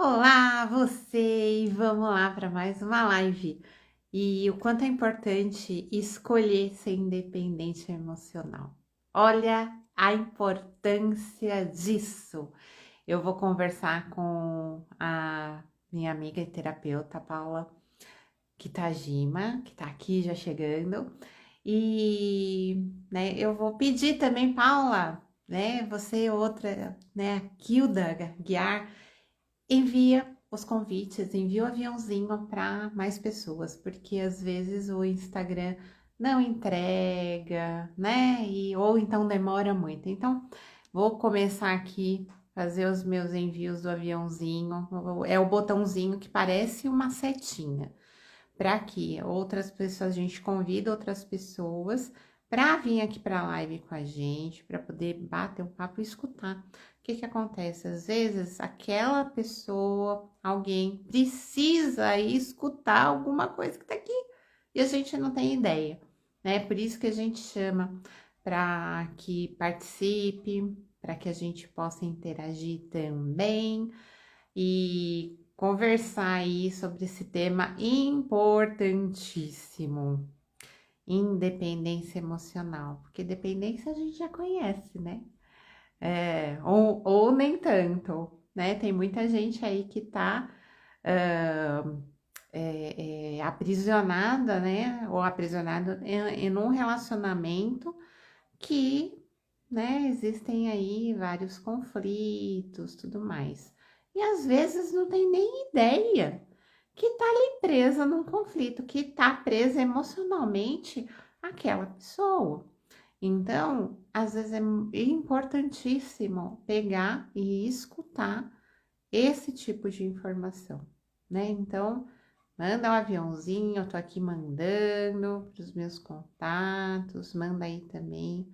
Olá, você! E vamos lá para mais uma live. E o quanto é importante escolher ser independente emocional. Olha a importância disso. Eu vou conversar com a minha amiga e terapeuta Paula Kitajima, que está aqui já chegando. E, né, eu vou pedir também, Paula, né, você outra, né, a Kilda Guiar, envia os convites, envia o aviãozinho para mais pessoas, porque às vezes o Instagram não entrega, né? Ou então demora muito. Então, vou começar aqui fazer os meus envios do aviãozinho. É o botãozinho que parece uma setinha para que outras pessoas, a gente convida outras pessoas para vir aqui para a live com a gente, para poder bater um papo e escutar. O que que acontece? Às vezes, aquela pessoa, alguém precisa escutar alguma coisa que tá aqui e a gente não tem ideia, né? Por isso que a gente chama para que participe, para que a gente possa interagir também e conversar aí sobre esse tema importantíssimo, independência emocional, porque dependência a gente já conhece, né? Ou nem tanto, né? Tem muita gente aí que tá aprisionada, né? Ou aprisionado em um relacionamento que, né, existem aí vários conflitos, tudo mais. E às vezes não tem nem ideia que tá ali presa num conflito, que tá presa emocionalmente àquela pessoa. Então, às vezes é importantíssimo pegar e escutar esse tipo de informação, né? Então, manda um aviãozinho, eu tô aqui mandando para os meus contatos, manda aí também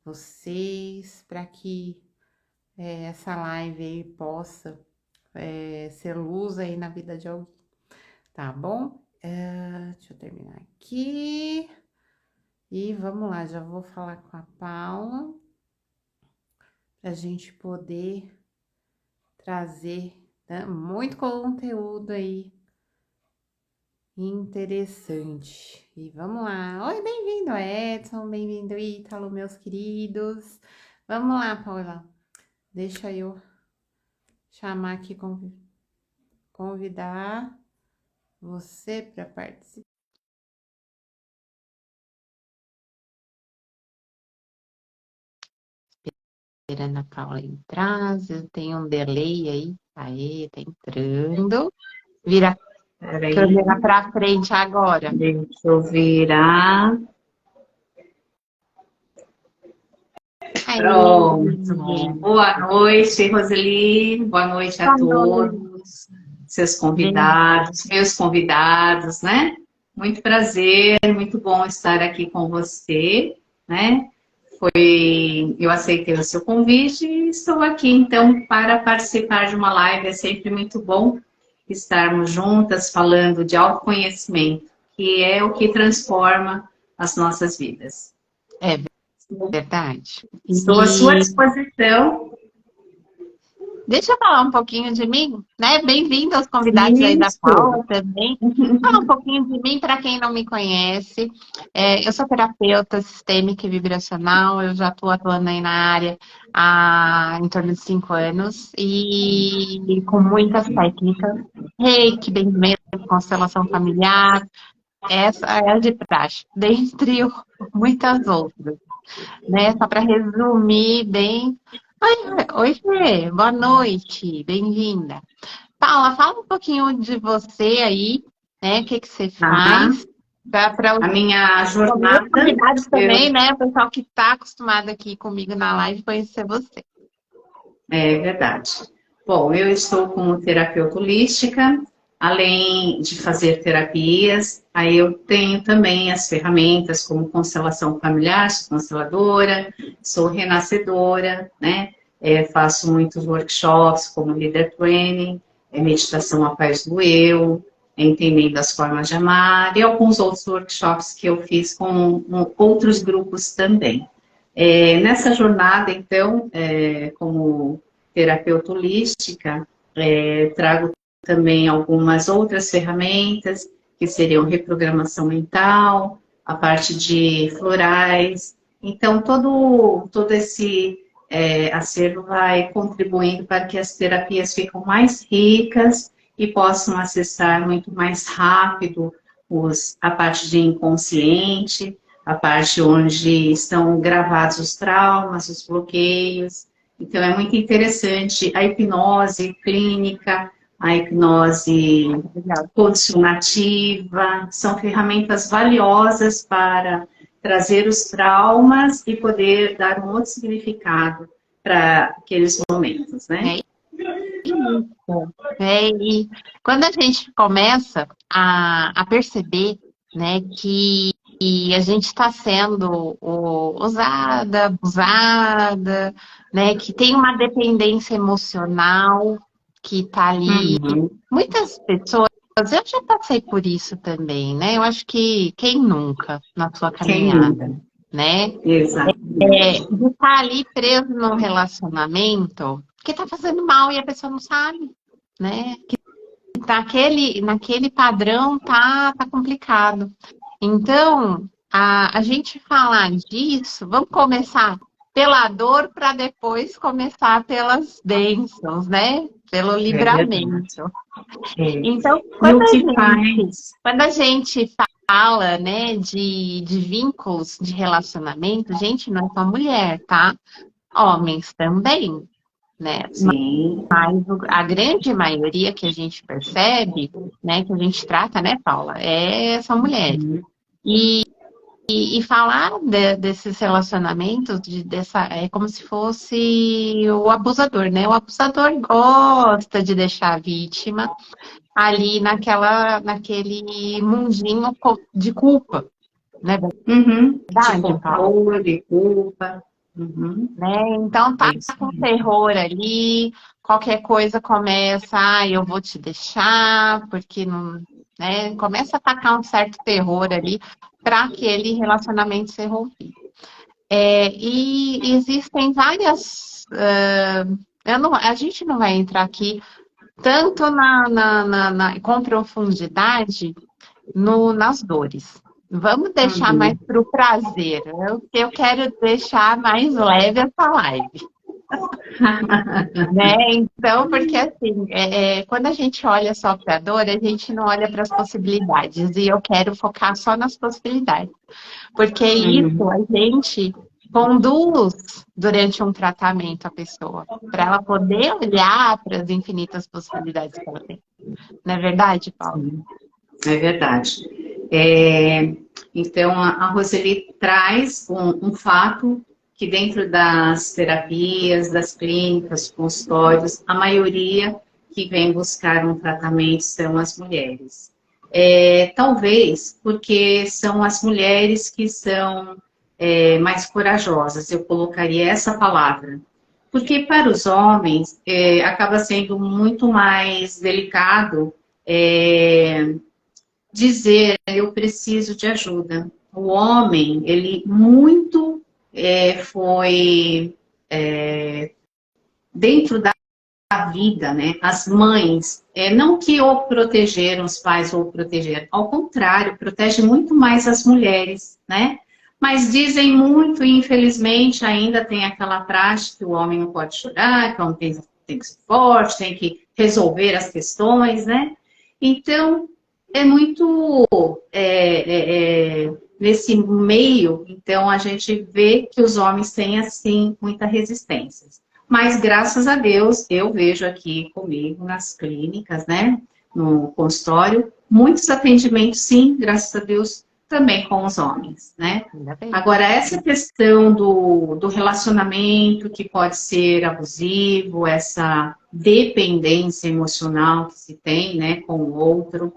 vocês, para que essa live aí possa ser luz aí na vida de alguém, tá bom? Deixa eu terminar aqui. E vamos lá, já vou falar com a Paula para a gente poder trazer, né, muito conteúdo aí interessante. E vamos lá. Oi, bem-vindo, Edson, bem-vindo, Ítalo, meus queridos. Vamos lá, Paula. Deixa eu chamar aqui, convidar você para participar. Esperando a Paula entrar, tem um delay aí. Aí, tá entrando. Vira a Peraí, câmera para frente agora. deixa eu virar. Aí, Pronto. Boa noite, Roseli. Boa noite a boa noite. todos, seus convidados, meus convidados, né? Muito prazer, muito bom estar aqui com você, né? Eu aceitei o seu convite e estou aqui, então, para participar de uma live. É sempre muito bom estarmos juntas falando de autoconhecimento, que é o que transforma as nossas vidas. É verdade. Estou à sua E disposição. deixa eu falar um pouquinho de mim, né? Bem-vindo aos convidados aí da Isso. Paula também. Falar um pouquinho de mim para quem não me conhece. Eu sou terapeuta sistêmica e vibracional, eu já estou atuando aí na área há em torno de 5 anos e com muitas técnicas, reiki, bem-vindo, constelação familiar, essa é a de praxe, dentre muitas outras, né? Só para resumir bem. Oi, Fê, boa noite, bem-vinda. Paula, fala um pouquinho de você aí, né? O que que você Tá? faz? Para A os minha meus jornada, convidados também, eu, né? O pessoal que está acostumado aqui comigo na live conhecer você. é verdade. Bom, eu estou como terapeuta holística, além de fazer terapias, aí eu tenho também as ferramentas como constelação familiar, sou consteladora, sou renascedora, né? Faço muitos workshops como Leader Training, meditação à paz do eu, entendendo as formas de amar, e alguns outros workshops que eu fiz com outros grupos também. Nessa jornada, então, como terapeuta holística, Trago também algumas outras ferramentas, que seriam reprogramação mental, a parte de florais. Então, todo esse acervo vai contribuindo para que as terapias fiquem mais ricas e possam acessar muito mais rápido a parte de inconsciente, a parte onde estão gravados os traumas, os bloqueios. Então, é muito interessante a hipnose clínica, a hipnose condicionativa, são ferramentas valiosas para trazer os traumas e poder dar um outro significado para aqueles momentos, né? E quando a gente começa a perceber, né, que a gente está sendo usada, abusada, né, que tem uma dependência emocional que está ali. Uhum. Muitas pessoas, eu já passei por isso também, né? Eu acho que quem nunca na sua Quem caminhada, nunca? né? Exato. De estar ali preso num relacionamento que tá fazendo mal e a pessoa não sabe, né? Que naquele padrão tá complicado. Então, a gente falar disso, vamos começar pela dor para depois começar pelas bênçãos, né? Pelo É verdade. livramento. É. Então, E o que faz? quando a gente fala, né, de vínculos de relacionamento, gente, não é só mulher, tá? Homens também, né? Sim. Mas a grande maioria que a gente percebe, né, que a gente trata, né, Paula, são mulheres. Uhum. E falar desses relacionamentos, é como se fosse o abusador, né? O abusador gosta de deixar a vítima ali naquele mundinho de culpa, né? Uhum. De Verdade, Paulo? controle, culpa. Uhum. Né? Então É tá isso com mesmo. terror ali, qualquer coisa começa, eu vou te deixar, porque não, né? Começa a atacar um certo terror ali para aquele relacionamento ser rompido. E existem várias. A gente não vai entrar aqui tanto com profundidade nas dores. Vamos deixar mais Uhum. para o prazer. Eu quero deixar mais leve essa live. Né? Então, porque assim, quando a gente olha só para a dor, a gente não olha para as possibilidades. E eu quero focar só nas possibilidades. Porque isso Uhum. a gente conduz durante um tratamento a pessoa, para ela poder olhar para as infinitas possibilidades que ela tem. Não é verdade, Paulo? Sim, é verdade. Então, a Roseli traz um fato que dentro das terapias, das clínicas, consultórios, a maioria que vem buscar um tratamento são as mulheres. Talvez porque são as mulheres que são mais corajosas, eu colocaria essa palavra. Porque para os homens acaba sendo muito mais delicado dizer eu preciso de ajuda. O homem, ele muito foi dentro da vida, né? As mães, não que o protegeram, os pais ou protegeram, ao contrário, protege muito mais as mulheres, né? Mas dizem muito, e infelizmente ainda tem aquela prática que o homem não pode chorar, que o homem tem que ser forte, tem que resolver as questões, né? Então, é muito nesse meio, então a gente vê que os homens têm, assim, muita resistência. Mas, graças a Deus, eu vejo aqui comigo nas clínicas, né, no consultório, muitos atendimentos, sim, graças a Deus, também com os homens, né. Agora, essa questão do relacionamento que pode ser abusivo, essa dependência emocional que se tem, né, com o outro,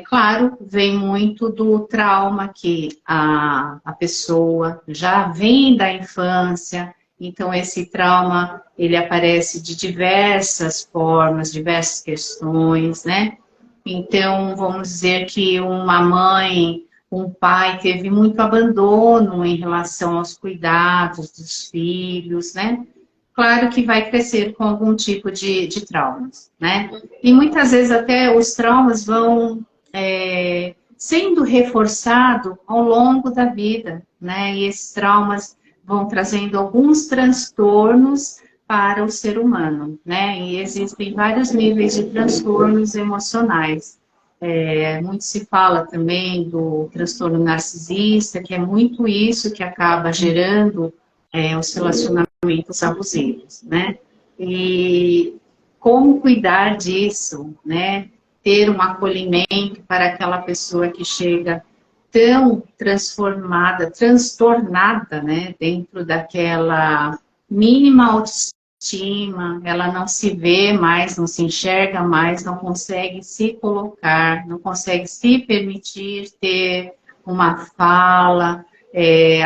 claro, vem muito do trauma que a pessoa já vem da infância, então esse trauma, ele aparece de diversas formas, diversas questões, né? Então, vamos dizer que uma mãe, um pai teve muito abandono em relação aos cuidados dos filhos, né? claro que vai crescer com algum tipo de traumas, né? E muitas vezes até os traumas vão sendo reforçados ao longo da vida, né? E esses traumas vão trazendo alguns transtornos para o ser humano, né? E existem vários níveis de transtornos emocionais. Muito se fala também do transtorno narcisista, que é muito isso que acaba gerando os relacionamentos abusivos, né? E como cuidar disso, né? Ter um acolhimento para aquela pessoa que chega tão transformada, transtornada, né? Dentro daquela mínima autoestima, ela não se vê mais, não se enxerga mais, não consegue se colocar, não consegue se permitir ter uma fala,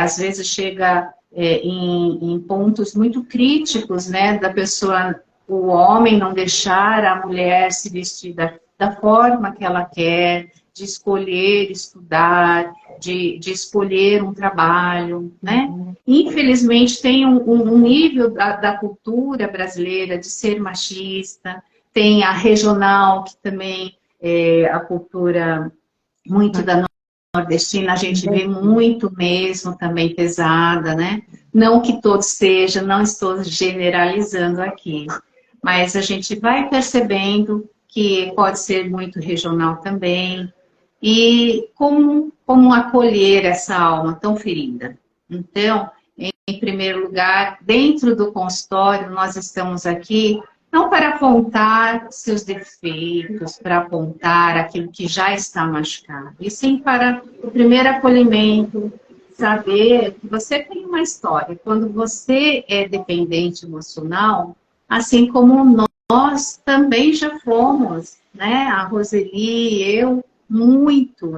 às vezes chega em pontos muito críticos, né, da pessoa, o homem não deixar a mulher se vestir da forma que ela quer, de escolher estudar, de escolher um trabalho, né? Infelizmente tem um nível da cultura brasileira de ser machista, tem a regional, que também a cultura muito da nordestina, a gente vê muito mesmo também pesada, né? Não que todos sejam, não estou generalizando aqui, mas a gente vai percebendo que pode ser muito regional também, e como acolher essa alma tão ferida. Então, em primeiro lugar, dentro do consultório, nós estamos aqui não para apontar seus defeitos, para apontar aquilo que já está machucado, e sim para o primeiro acolhimento, saber que você tem uma história. Quando você é dependente emocional, assim como nós também já fomos, né? A Roseli, eu, muito.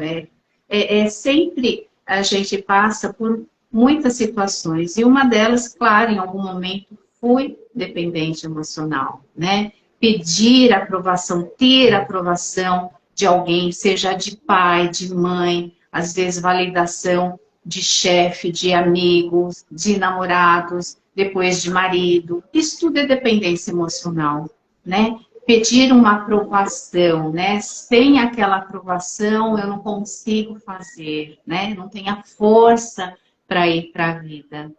Sempre a gente passa por muitas situações, e uma delas, claro, em algum momento, fui dependente emocional, né? Pedir aprovação, ter aprovação de alguém, seja de pai, de mãe, às vezes validação de chefe, de amigos, de namorados, depois de marido. Isso tudo é dependência emocional, né? Pedir uma aprovação, né? Sem aquela aprovação eu não consigo fazer, né? Não tenho a força para ir para a vida.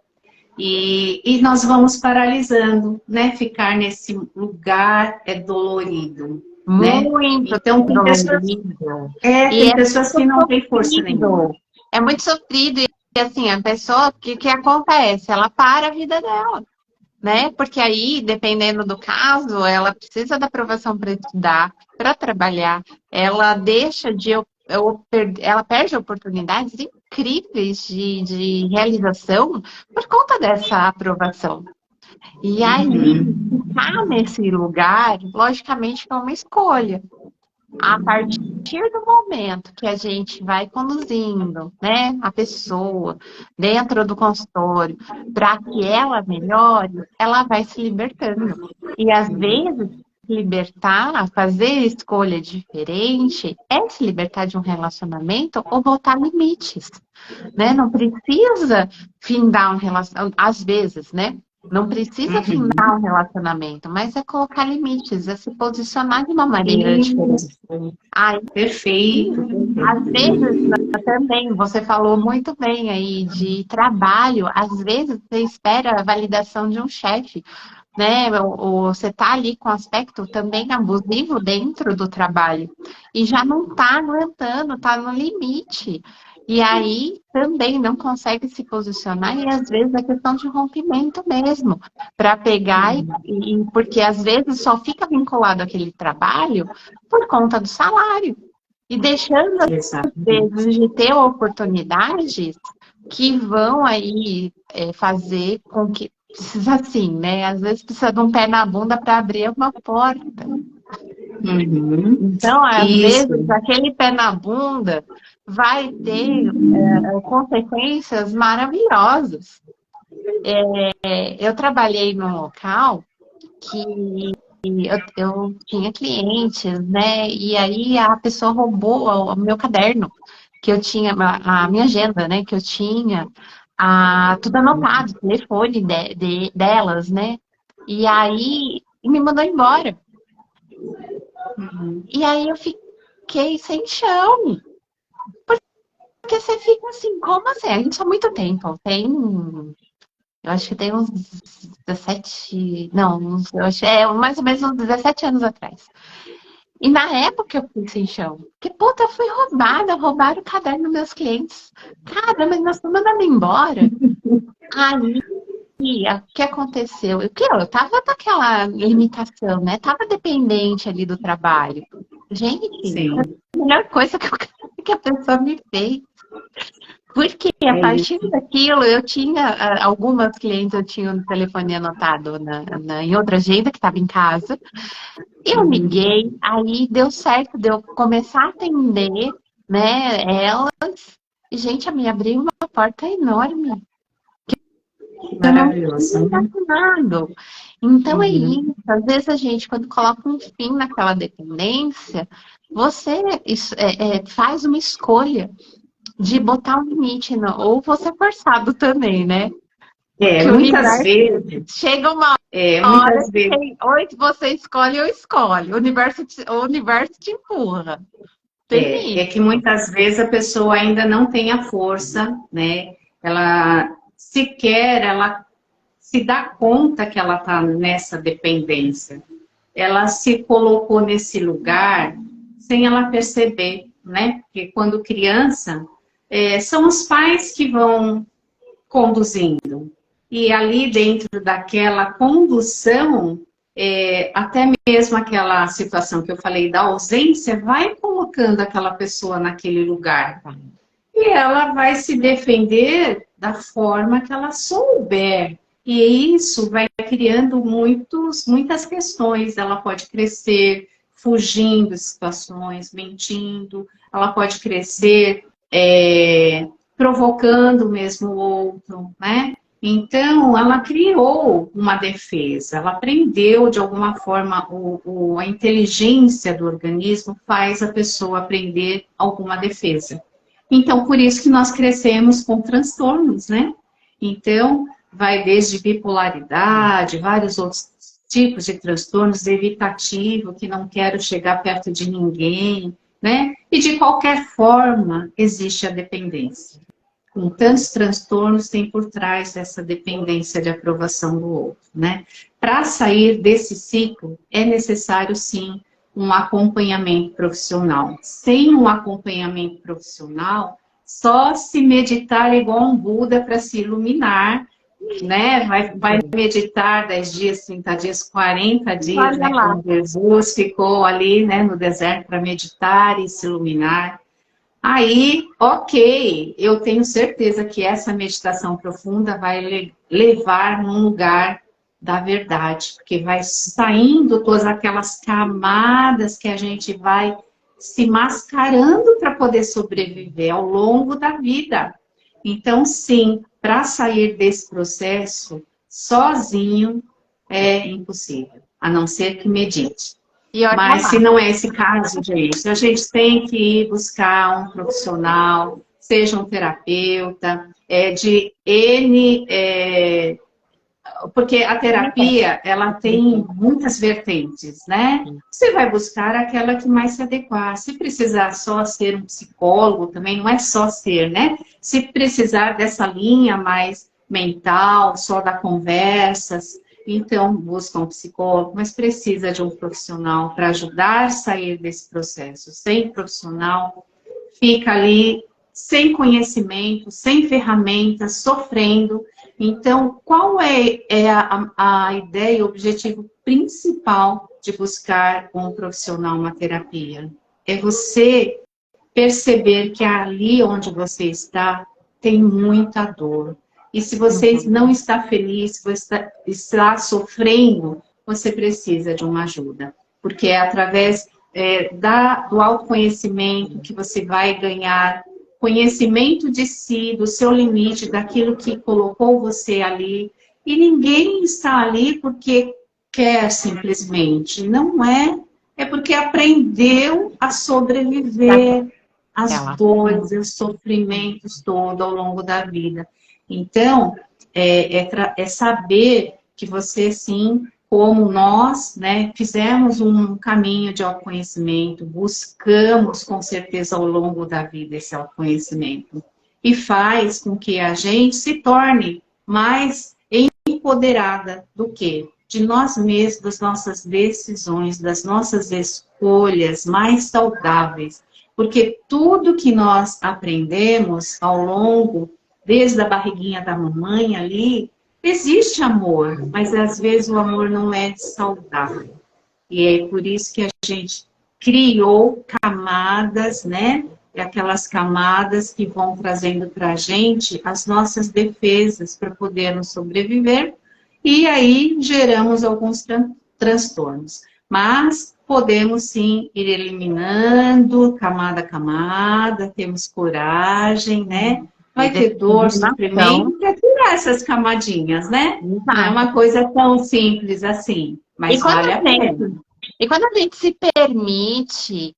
E nós vamos paralisando, né? Ficar nesse lugar é dolorido, né? Muito Então, dolorido. E tem é pessoas que não têm força nenhuma. sofrido. É muito sofrido. E assim, a pessoa, o que acontece? Ela para a vida dela, né? Porque aí, dependendo do caso, ela precisa da aprovação para estudar, para trabalhar. Ela deixa de ela perde oportunidades incríveis de realização por conta dessa aprovação. E aí, Uhum. ficar nesse lugar, logicamente, é uma escolha. A partir do momento que a gente vai conduzindo, né, a pessoa dentro do consultório para que ela melhore, ela vai se libertando. E às vezes, libertar, fazer escolha diferente, é se libertar de um relacionamento ou botar limites, né? Não precisa findar um relacionamento, às vezes, né? Não precisa Uhum. findar um relacionamento, mas é colocar limites, é se posicionar de uma maneira diferente. Isso. Aí, Perfeito, às perfeito. vezes, também, você falou muito bem aí de trabalho, às vezes você espera a validação de um chefe, né? Você tá ali com aspecto também abusivo dentro do trabalho e já não tá aguentando, tá no limite. E aí também não consegue se posicionar, e às vezes é questão de rompimento mesmo, para pegar porque às vezes só fica vinculado àquele trabalho por conta do salário. E deixando, às Exatamente. vezes, de ter oportunidades que vão aí fazer com que precisa assim, né? Às vezes precisa de um pé na bunda para abrir uma porta. Uhum. Então, às vezes, Isso. aquele pé na bunda vai ter consequências maravilhosas. Eu trabalhei num local que eu tinha clientes, né? E aí a pessoa roubou o meu caderno, que eu tinha, a minha agenda, né? Que eu tinha tudo anotado, o telefone delas, né? E aí me mandou embora. Uhum. E aí eu fiquei sem chão. Porque você fica assim, como assim? A gente há muito tempo. Eu acho que tem uns 17. Não, eu acho, mais ou menos uns 17 anos atrás. E na época eu fiquei sem chão. Porque, puta, eu fui roubada, roubaram o caderno dos meus clientes. Cara, mas nós estamos mandando embora. Aí, o que aconteceu? Eu tava naquela limitação, né? Tava dependente ali do trabalho. Gente, foi Sim, a melhor coisa que a pessoa me fez. Porque a é partir isso. daquilo, eu tinha algumas clientes, eu tinha um telefone anotado em outra agenda que estava em casa. Eu Uhum. liguei, aí deu certo de eu começar a atender, né, ela. E, gente, me abriu uma porta enorme. Eu não Maravilhoso, tinha né? imaginado. Então é Uhum. isso. Às vezes a gente, quando coloca um fim naquela dependência, você faz uma escolha de botar um limite, ou você é forçado também, né? Que o Muitas universo vezes, chega uma hora muitas que vezes, ou você escolhe ou escolhe. O universo te empurra. Tem é que muitas vezes a pessoa ainda não tem a força, né? Ela sequer, ela se dá conta que ela está nessa dependência. Ela se colocou nesse lugar sem ela perceber, né? Porque quando criança, são os pais que vão conduzindo. E ali dentro daquela condução, até mesmo aquela situação que eu falei da ausência, vai colocando aquela pessoa naquele lugar. isso. E ela vai se defender da forma que ela souber. E isso vai criando muitas questões. Ela pode crescer fugindo de situações, mentindo. Ela pode crescer provocando mesmo o outro, né? Então, ela criou uma defesa, ela aprendeu de alguma forma, a inteligência do organismo faz a pessoa aprender alguma defesa. Então, por isso que nós crescemos com transtornos, né? Então, vai desde bipolaridade, vários outros tipos de transtornos, evitativo, que não quero chegar perto de ninguém, né? E de qualquer forma, existe a dependência. Com tantos transtornos, tem por trás essa dependência de aprovação do outro, né? Para sair desse ciclo, é necessário, sim, um acompanhamento profissional. Sem um acompanhamento profissional, só se meditar igual um Buda para se iluminar, né? Vai meditar 10 dias, 30 dias, 40 dias, Olha né? lá. Como Jesus ficou ali, né, no deserto para meditar e se iluminar. Aí, ok, eu tenho certeza que essa meditação profunda vai levar num lugar da verdade, porque vai saindo todas aquelas camadas que a gente vai se mascarando para poder sobreviver ao longo da vida. Então, sim, para sair desse processo sozinho é impossível, a não ser que medite. E olha Mas lá. se não é esse caso, gente, a gente tem que ir buscar um profissional, seja um terapeuta, de N, porque a terapia, ela tem muitas vertentes, né? Você vai buscar aquela que mais se adequar. Se precisar só ser um psicólogo, também não é só ser, né? Se precisar dessa linha mais mental, só da conversas, então busca um psicólogo, mas precisa de um profissional para ajudar a sair desse processo. Sem profissional, fica ali sem conhecimento, sem ferramentas, sofrendo. Então, qual é a ideia, o objetivo principal de buscar um profissional, uma terapia? É você perceber que ali onde você está tem muita dor. E se você não Uhum. está feliz, se você está sofrendo, você precisa de uma ajuda. Porque é através do autoconhecimento que você vai ganhar conhecimento de si, do seu limite, daquilo que colocou você ali. E ninguém está ali porque quer simplesmente. Não é. É porque aprendeu a sobreviver as Ela. dores, os sofrimentos todos ao longo da vida. Então, é saber que você, sim, como nós, né, fizemos um caminho de autoconhecimento, buscamos com certeza ao longo da vida esse autoconhecimento, e faz com que a gente se torne mais empoderada do quê? De nós mesmos, das nossas decisões, das nossas escolhas mais saudáveis. Porque tudo que nós aprendemos ao longo, desde a barriguinha da mamãe ali, existe amor, mas às vezes o amor não é saudável. E é por isso que a gente criou camadas, né? Aquelas camadas que vão trazendo para a gente as nossas defesas para podermos sobreviver, e aí geramos alguns transtornos. Mas podemos sim ir eliminando camada a camada, temos coragem, né? Vai ter dor, sofrimento, para tirar essas camadinhas, né? Não é uma coisa tão simples assim, mas vale a pena. E quando a gente se permite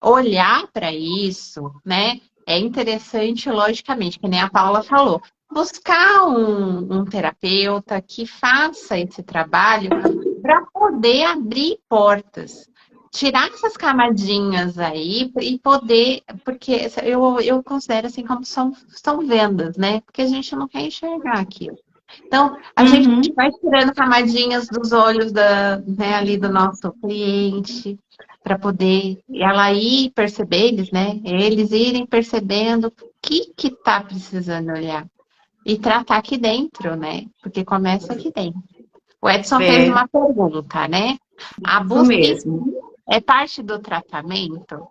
olhar para isso, né? É interessante, logicamente, que nem a Paula falou, buscar um terapeuta que faça esse trabalho para poder abrir portas. Tirar essas camadinhas aí e poder, porque eu considero assim como são vendas, né? Porque a gente não quer enxergar aquilo. Então, a gente vai tirando camadinhas dos olhos né, ali do nosso cliente, para poder ela ir perceber, eles irem percebendo o que está precisando olhar. E tratar aqui dentro, né? Porque começa aqui dentro. O Edson fez uma pergunta, né? A busca mesmo. É parte do tratamento?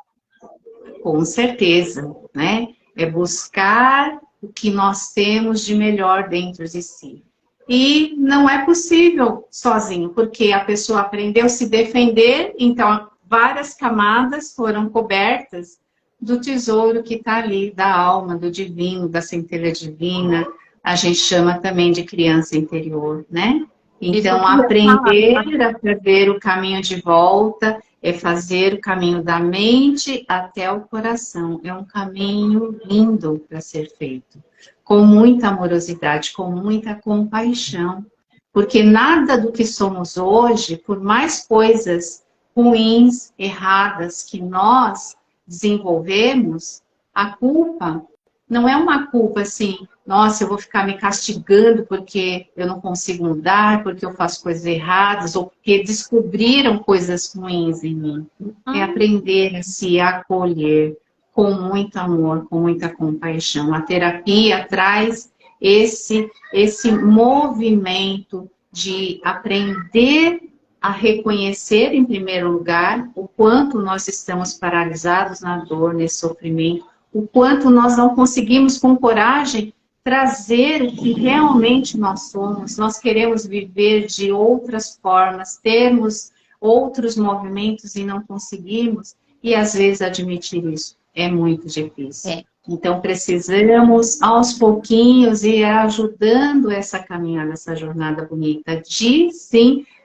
Com certeza, né? É buscar o que nós temos de melhor dentro de si. E não é possível sozinho, porque a pessoa aprendeu a se defender, então várias camadas foram cobertas do tesouro que está ali, da alma, do divino, da centelha divina. A gente chama também de criança interior, né? Então, aprender a perder o caminho de volta é fazer o caminho da mente até o coração. É um caminho lindo para ser feito, com muita amorosidade, com muita compaixão. Porque nada do que somos hoje, por mais coisas ruins, erradas que nós desenvolvemos, a culpa não é uma culpa assim, nossa, eu vou ficar me castigando porque eu não consigo mudar, porque eu faço coisas erradas, ou porque descobriram coisas ruins em mim. É aprender a se acolher com muito amor, com muita compaixão. A terapia traz esse movimento de aprender a reconhecer, em primeiro lugar, o quanto nós estamos paralisados na dor, nesse sofrimento, o quanto nós não conseguimos, com coragem, trazer o que realmente nós somos. Nós queremos viver de outras formas, termos outros movimentos e não conseguimos, e às vezes admitir isso é muito difícil. Então precisamos, aos pouquinhos, ir ajudando essa caminhada, essa jornada bonita,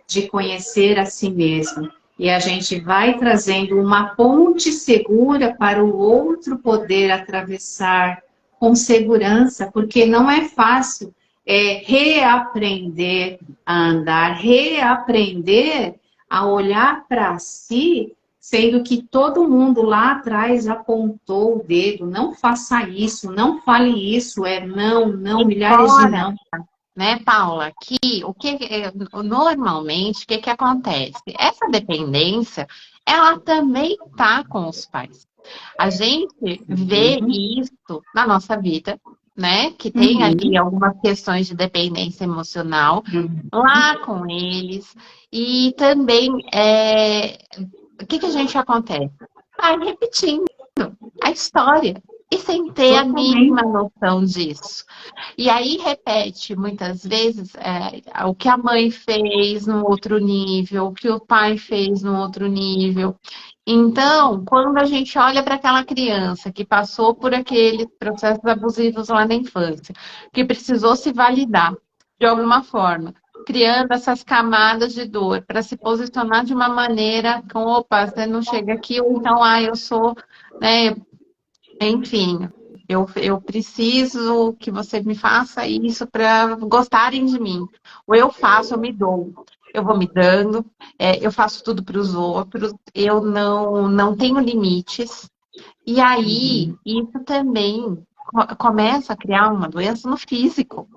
de conhecer a si mesmo. E a gente vai trazendo uma ponte segura para o outro poder atravessar com segurança, porque não é fácil reaprender a andar, reaprender a olhar para si, sendo que todo mundo lá atrás apontou o dedo, não faça isso, não fale isso, não, milhares de não. Né, Paula, normalmente o que acontece? Essa dependência, ela também está com os pais. A gente vê isso na nossa vida, né? Que tem ali algumas questões de dependência emocional lá com eles. E também, o que a gente acontece? Vai repetindo a história. E sem ter a mínima noção disso. E aí repete muitas vezes o que a mãe fez no outro nível, o que o pai fez no outro nível. Então, quando a gente olha para aquela criança que passou por aqueles processos abusivos lá na infância, que precisou se validar de alguma forma, criando essas camadas de dor para se posicionar de uma maneira com, opa, você não chega aqui, ou então, eu sou, né? Enfim, eu preciso que você me faça isso para gostarem de mim. Ou eu faço, eu me dou. eu vou me dando, eu faço tudo para os outros, eu não tenho limites. E aí, Uhum. isso também começa a criar uma doença no físico.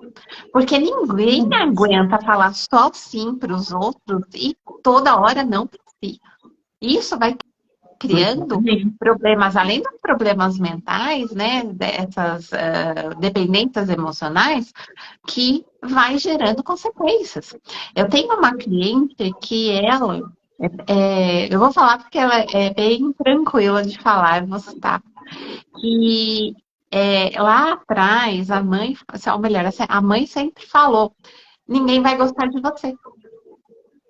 Porque ninguém aguenta falar só sim para os outros e toda hora não para si. Isso vai criando Exatamente. problemas, além dos problemas mentais, né, dessas dependências emocionais, que vai gerando consequências. Eu tenho uma cliente que ela, eu vou falar porque ela é bem tranquila de falar, eu vou citar, que lá atrás a mãe, ou melhor, assim, a mãe sempre falou, ninguém vai gostar de você.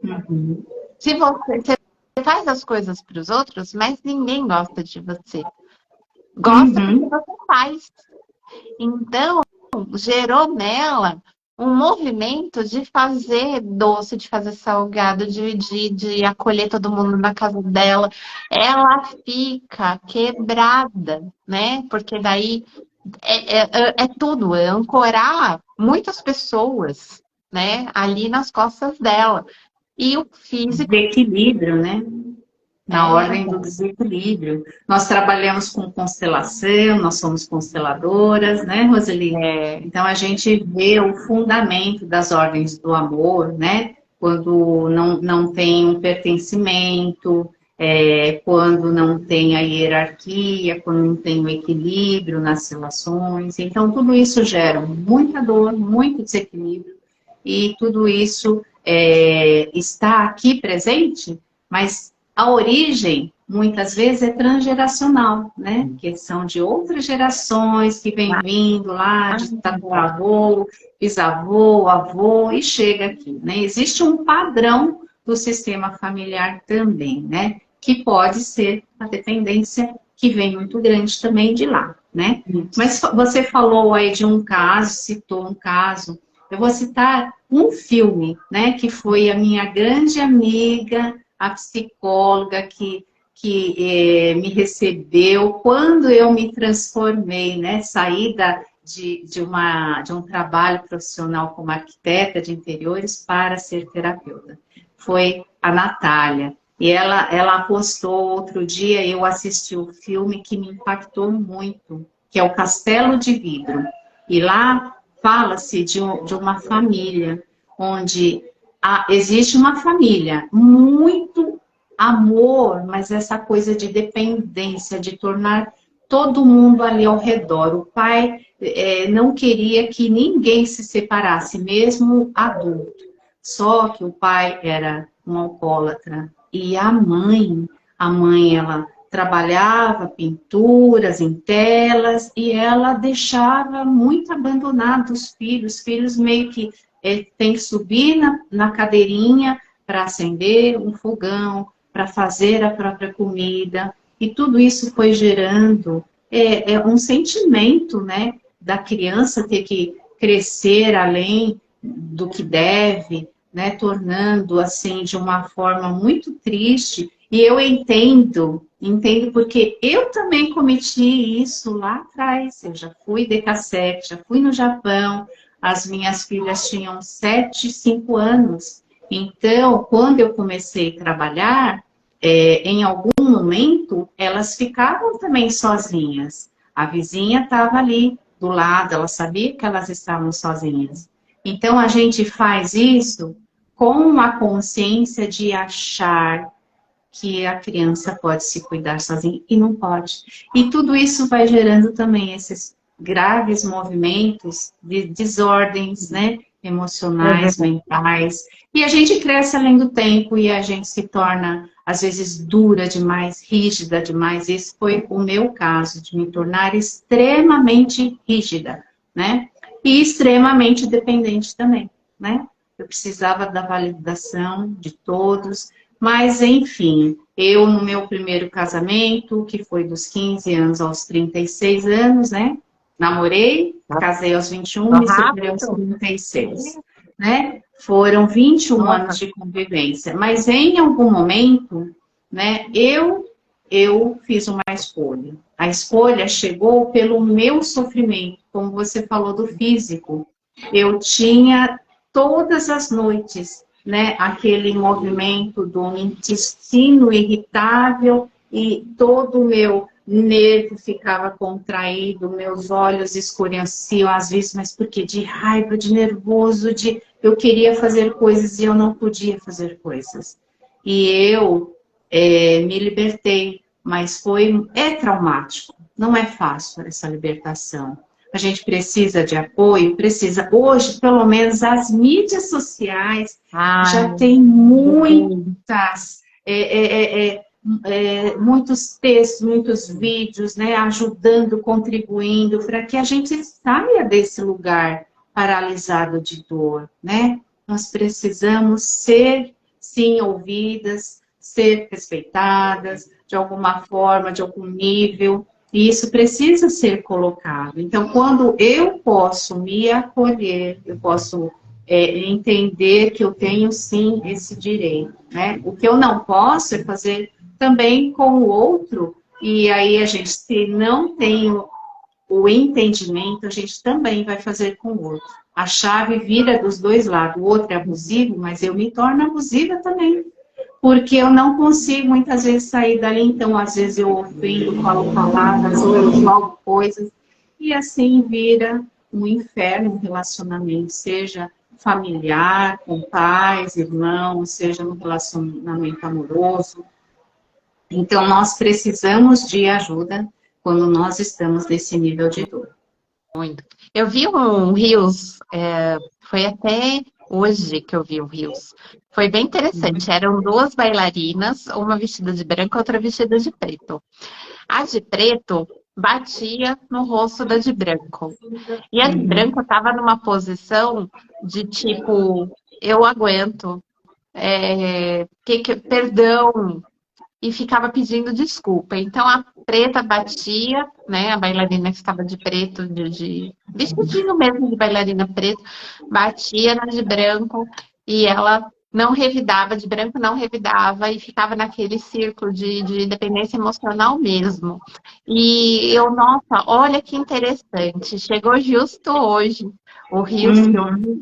Uhum. Se você faz as coisas para os outros, mas ninguém gosta de você. Gosta porque Uhum. você faz. Então, gerou nela um movimento de fazer doce, de fazer salgado, de acolher todo mundo na casa dela. Ela fica quebrada, né? Porque daí é tudo, é ancorar muitas pessoas, né? Ali nas costas dela. E o físico Desequilíbrio, né? Na é, ordem do desequilíbrio. Nós trabalhamos com constelação, nós somos consteladoras, né, Roseli? é, Então a gente vê o fundamento das ordens do amor, né? Quando não tem um pertencimento, quando não tem a hierarquia, quando não tem o equilíbrio nas relações. Então tudo isso gera muita dor, muito desequilíbrio, e tudo isso está aqui presente, mas a origem, muitas vezes, é transgeracional, né? Que são de outras gerações que vem vindo lá de tataravô, bisavô, avô e chega aqui, né? Existe um padrão do sistema familiar também, né? Que pode ser a dependência que vem muito grande também de lá, né? Mas você falou aí de um caso, citou um caso. Eu vou citar um filme, né? Que foi a minha grande amiga, a psicóloga que me recebeu quando eu me transformei, né? Saí de um trabalho profissional como arquiteta de interiores para ser terapeuta. Foi a Natália. E ela postou outro dia, eu assisti o filme que me impactou muito, que é o Castelo de Vidro. E lá fala-se de uma família, onde existe uma família, muito amor, mas essa coisa de dependência, de tornar todo mundo ali ao redor. O pai não queria que ninguém se separasse, mesmo adulto. Só que o pai era um alcoólatra e a mãe ela trabalhava pinturas em telas e ela deixava muito abandonados os filhos meio que tem que subir na cadeirinha para acender um fogão, para fazer a própria comida, e tudo isso foi gerando um sentimento, né, da criança ter que crescer além do que deve, né, tornando assim de uma forma muito triste. E eu entendo porque eu também cometi isso lá atrás. Eu já fui DK7, já fui no Japão, as minhas filhas tinham 7, 5 anos. Então, quando eu comecei a trabalhar, em algum momento, elas ficavam também sozinhas. A vizinha estava ali do lado, ela sabia que elas estavam sozinhas. Então, a gente faz isso com a consciência de achar que a criança pode se cuidar sozinha e não pode. E tudo isso vai gerando também esses graves movimentos de desordens, né, emocionais, mentais. E a gente cresce além do tempo e a gente se torna, às vezes, dura demais, rígida demais. Esse foi o meu caso, de me tornar extremamente rígida, né? E extremamente dependente também, né? Eu precisava da validação de todos, mas, enfim, eu no meu primeiro casamento, que foi dos 15 anos aos 36 anos, né? Namorei, casei aos 21, me separei aos rápido. 36, né? Foram 21 anos Nossa, de convivência. Mas em algum momento, né, eu fiz uma escolha. A escolha chegou pelo meu sofrimento, como você falou do físico. Eu tinha todas as noites né, aquele movimento do intestino irritável e todo o meu nervo ficava contraído, meus olhos escureciam às vezes, mas por quê? De raiva, de nervoso, de eu queria fazer coisas e eu não podia fazer coisas. E eu me libertei, mas é traumático, não é fácil essa libertação. A gente precisa de apoio, precisa. Hoje, pelo menos, as mídias sociais já tem muitas, muitos textos, muitos vídeos, né, ajudando, contribuindo para que a gente saia desse lugar paralisado de dor, né? Nós precisamos ser, sim, ouvidas, ser respeitadas de alguma forma, de algum nível. E isso precisa ser colocado. Então, quando eu posso me acolher, eu posso entender que eu tenho sim esse direito, né? O que eu não posso é fazer também com o outro, e aí a gente, se não tem o entendimento, a gente também vai fazer com o outro. A chave vira dos dois lados. O outro é abusivo, mas eu me torno abusiva também. Porque eu não consigo muitas vezes sair dali, então às vezes eu ofendo, falo palavras, ou eu jogo coisas, e assim vira um inferno, um relacionamento, seja familiar, com pais, irmãos, seja no relacionamento amoroso. Então nós precisamos de ajuda quando nós estamos nesse nível de dor. Muito. Eu vi um Reels, foi até hoje que eu vi o Reels. Foi bem interessante. Eram duas bailarinas, uma vestida de branco, outra vestida de preto. A de preto batia no rosto da de branco. E a de branco estava numa posição de tipo, eu aguento, perdão, e ficava pedindo desculpa. Então a preta batia, né? A bailarina que estava de preto, de vestidinho mesmo de bailarina preta, batia na de branco e ela não revidava, de branco não revidava e ficava naquele círculo de dependência emocional mesmo. E eu, nossa, olha que interessante, chegou justo hoje o Rios que eu vi,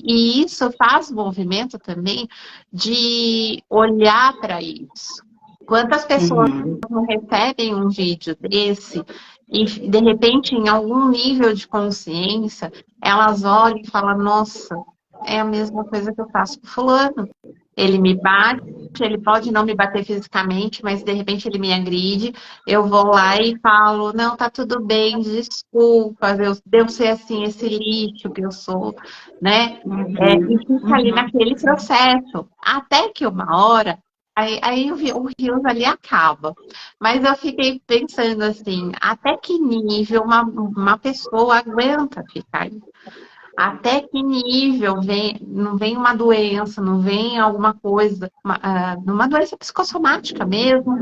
e isso faz movimento também de olhar para isso. Quantas pessoas não recebem um vídeo desse e, de repente, em algum nível de consciência, elas olham e falam, nossa, é a mesma coisa que eu faço com fulano. Ele me bate, ele pode não me bater fisicamente, mas, de repente, ele me agride. Eu vou lá e falo, não, tá tudo bem, desculpa, eu devo ser assim, esse lixo que eu sou, né? E fica ali naquele processo. Até que uma hora aí o Rios ali acaba. Mas eu fiquei pensando assim, até que nível uma pessoa aguenta ficar aí? Até que nível não vem uma doença, não vem alguma coisa, uma doença psicossomática mesmo,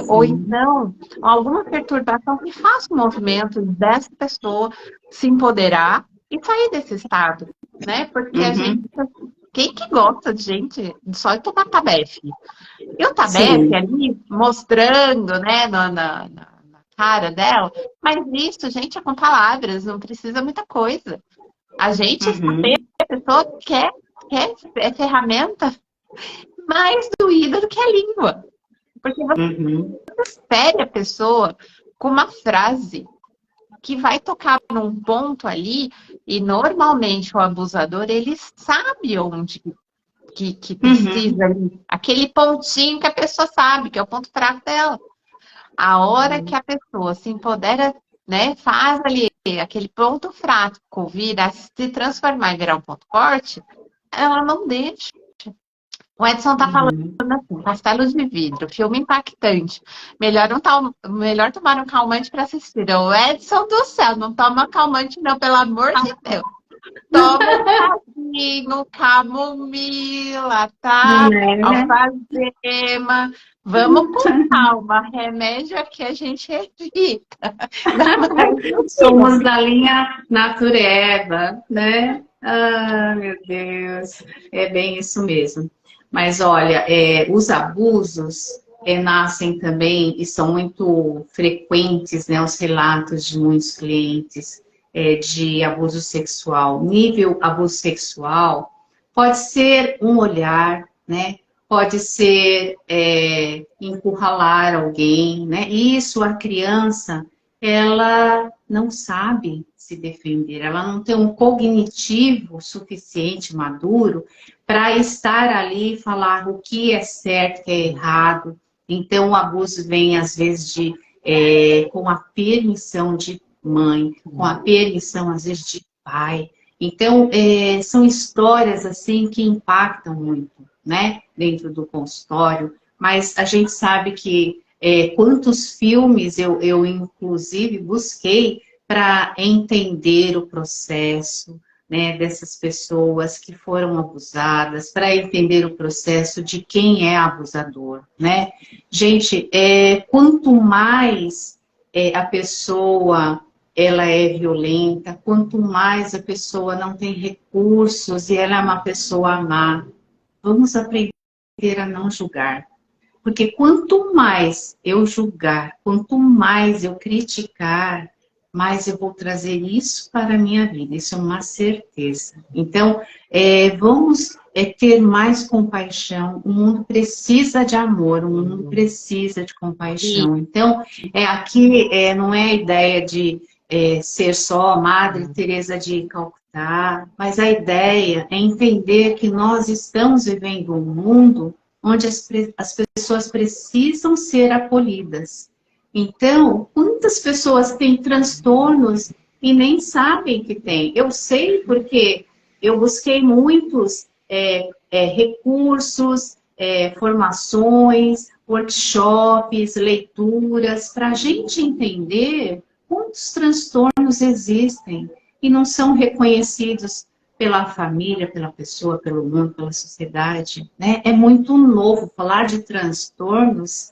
ou então alguma perturbação que faça o movimento dessa pessoa se empoderar e sair desse estado, né? Porque a gente, quem que gosta de gente só de tomar Tabef? E o Tabef ali mostrando, né, na cara dela, mas isso, gente, é com palavras, não precisa muita coisa. A gente saber que a pessoa quer ferramenta mais doída do que a língua. Porque você espere a pessoa com uma frase que vai tocar num ponto ali, e normalmente o abusador, ele sabe onde que precisa ali. Aquele pontinho que a pessoa sabe, que é o ponto fraco dela. A hora que a pessoa se empodera, né, faz ali aquele ponto fraco vir a se transformar e virar um ponto forte, ela não deixa. O Edson tá falando assim, Castelo de Vidro, filme impactante. Melhor tomar um calmante para assistir. O Edson do céu, não toma calmante não, pelo amor de Deus. Toma um casinho, camomila, tá? Alfazema. Vamos com calma. Remédio aqui a gente evita. Somos da linha natureba, né? Ah, meu Deus. É bem isso mesmo. Mas olha, os abusos nascem também e são muito frequentes, né? Os relatos de muitos clientes de abuso sexual. Nível abuso sexual Pode ser um olhar, né? Pode ser encurralar alguém, né? Isso a criança, ela não sabe se defender, ela não tem um cognitivo suficiente, maduro, para estar ali e falar o que é certo, o que é errado. Então, o abuso vem, às vezes, com a permissão de mãe, com a permissão, às vezes, de pai. Então, são histórias, assim, que impactam muito, né, dentro do consultório, mas a gente sabe que quantos filmes eu inclusive, busquei para entender o processo, né, dessas pessoas que foram abusadas, para entender o processo de quem é abusador, né? Gente, quanto mais a pessoa ela é violenta, quanto mais a pessoa não tem recursos e ela é uma pessoa má, vamos aprender a não julgar. Porque quanto mais eu julgar, quanto mais eu criticar, mais eu vou trazer isso para a minha vida. Isso é uma certeza. Então, vamos ter mais compaixão. O mundo precisa de amor, o mundo precisa de compaixão. Então, aqui não é a ideia de ser só a Madre Teresa de Calcutá, mas a ideia é entender que nós estamos vivendo um mundo onde as pessoas precisam ser acolhidas. Então, quantas pessoas têm transtornos e nem sabem que tem? Eu sei porque eu busquei muitos recursos, formações, workshops, leituras, para a gente entender quantos transtornos existem e não são reconhecidos pela família, pela pessoa, pelo mundo, pela sociedade, né? É muito novo. Falar de transtornos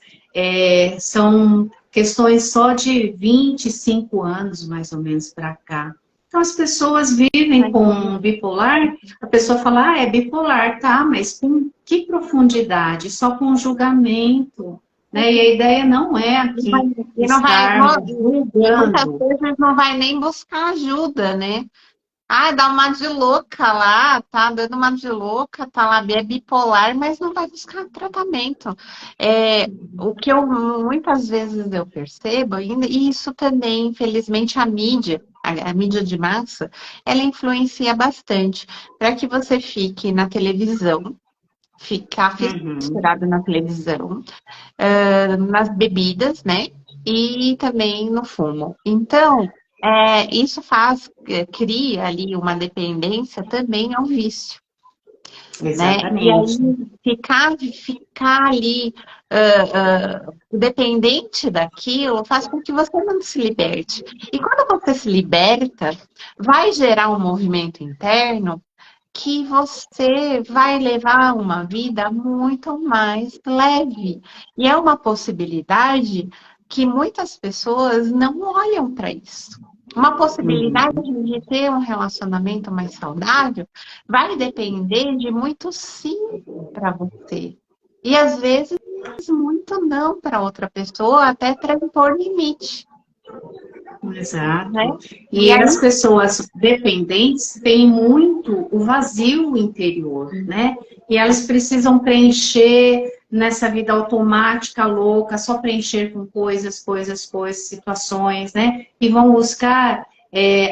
são questões só de 25 anos, mais ou menos, para cá. Então, as pessoas vivem com bipolar, a pessoa fala, é bipolar, tá, mas com que profundidade? Só com julgamento, né? E a ideia não é aqui estar julgando. Muitas vezes não vai nem buscar ajuda, né? Ah, dá uma de louca lá, tá dando uma de louca, tá lá, é bipolar, mas não vai buscar tratamento. O que muitas vezes eu percebo ainda, e isso também, infelizmente, a mídia de massa, ela influencia bastante para que você fique na televisão, ficar fissurado na televisão, nas bebidas, né? E também no fumo. Então, isso cria ali uma dependência também ao vício, né? E Exatamente. aí ficar ali dependente daquilo faz com que você não se liberte. E quando você se liberta, vai gerar um movimento interno que você vai levar uma vida muito mais leve. E é uma possibilidade que muitas pessoas não olham para isso. Uma possibilidade de ter um relacionamento mais saudável vai depender de muito sim para você. E às vezes muito não para outra pessoa, até para impor limite. Exato. Né? E as pessoas dependentes têm muito o vazio interior, né? E elas precisam preencher nessa vida automática, louca, só preencher com coisas, situações, né? E vão buscar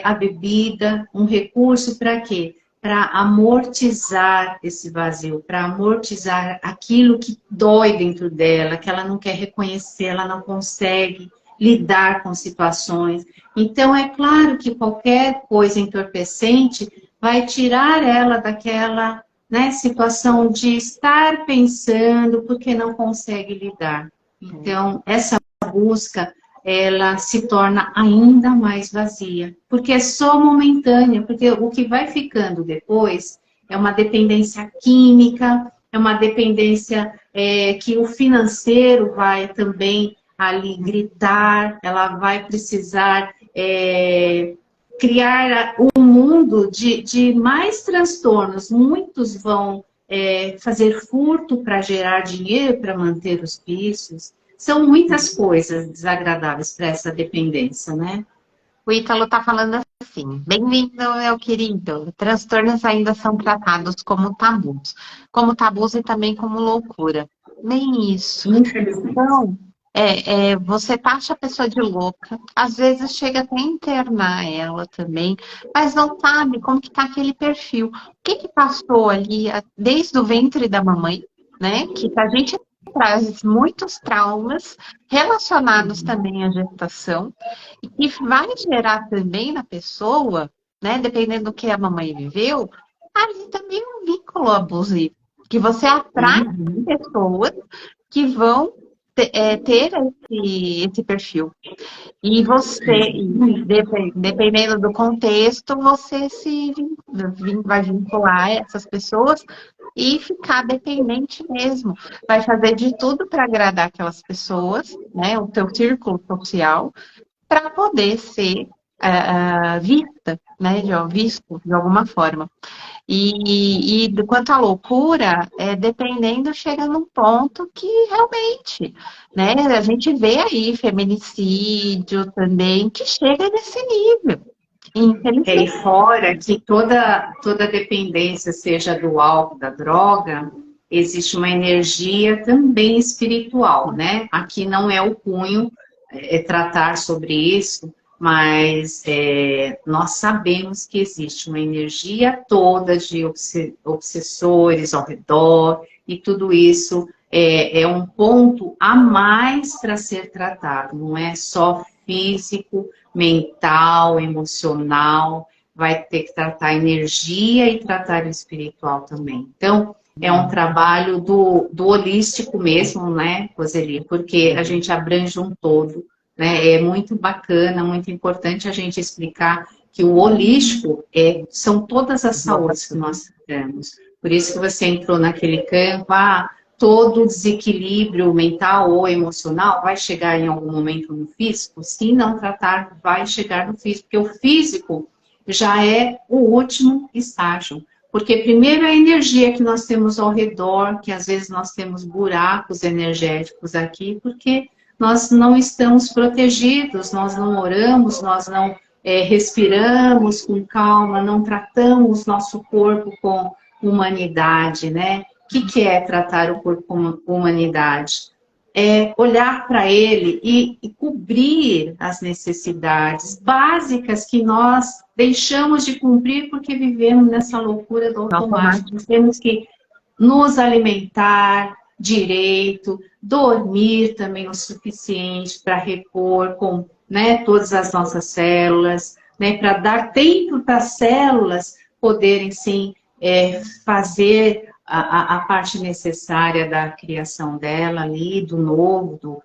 a bebida, um recurso para quê? Para amortizar esse vazio, para amortizar aquilo que dói dentro dela, que ela não quer reconhecer, ela não consegue lidar com situações. Então, é claro que qualquer coisa entorpecente vai tirar ela daquela, né, situação de estar pensando porque não consegue lidar. Então, essa busca, ela se torna ainda mais vazia, porque é só momentânea, porque o que vai ficando depois é uma dependência química, é uma dependência que o financeiro vai também ali gritar, ela vai precisar criar um mundo de mais transtornos. Muitos vão fazer furto para gerar dinheiro, para manter os vícios. São muitas coisas desagradáveis para essa dependência, né? O Ítalo está falando assim, bem-vindo, meu querido. Transtornos ainda são tratados como tabus. Como tabus e também como loucura. Nem isso. Infelizmente. Então, você taxa a pessoa de louca, às vezes chega até a internar ela também, mas não sabe como que tá aquele perfil. O que que passou ali desde o ventre da mamãe, né? Que a gente traz muitos traumas relacionados também à gestação e que vai gerar também na pessoa, né? Dependendo do que a mamãe viveu, ali também um vínculo abusivo, que você atrai Uhum. pessoas que vão ter esse perfil. E você, dependendo do contexto, você vai vincular a essas pessoas e ficar dependente mesmo. Vai fazer de tudo para agradar aquelas pessoas, né? O teu círculo social, para poder ser vista, né? Visto de alguma forma. Quanto à loucura, dependendo, chega num ponto que realmente, né, a gente vê aí feminicídio também, que chega nesse nível. E Infelizmente, fora que toda dependência, seja do álcool, da droga, existe uma energia também espiritual, né? Aqui não é o cunho tratar sobre isso, mas nós sabemos que existe uma energia toda de obsessores ao redor, e tudo isso é um ponto a mais para ser tratado, não é só físico, mental, emocional, vai ter que tratar energia e tratar o espiritual também. Então, é um trabalho do holístico mesmo, né, Roseli? Porque a gente abrange um todo, né? É muito bacana, muito importante a gente explicar que o holístico são todas as saúdes que nós temos. Por isso que você entrou naquele campo, todo desequilíbrio mental ou emocional vai chegar em algum momento no físico? Se não tratar, vai chegar no físico, porque o físico já é o último estágio. Porque primeiro é a energia que nós temos ao redor, que às vezes nós temos buracos energéticos aqui, porque nós não estamos protegidos, nós não oramos, nós não respiramos com calma, não tratamos nosso corpo com humanidade, né? O que é tratar o corpo como humanidade? É olhar para ele e cobrir as necessidades básicas que nós deixamos de cumprir porque vivemos nessa loucura do automático. Nós temos que nos alimentar direito, dormir também o suficiente para repor com, né, todas as nossas células, né, para dar tempo para as células poderem sim fazer a parte necessária da criação dela ali, do novo,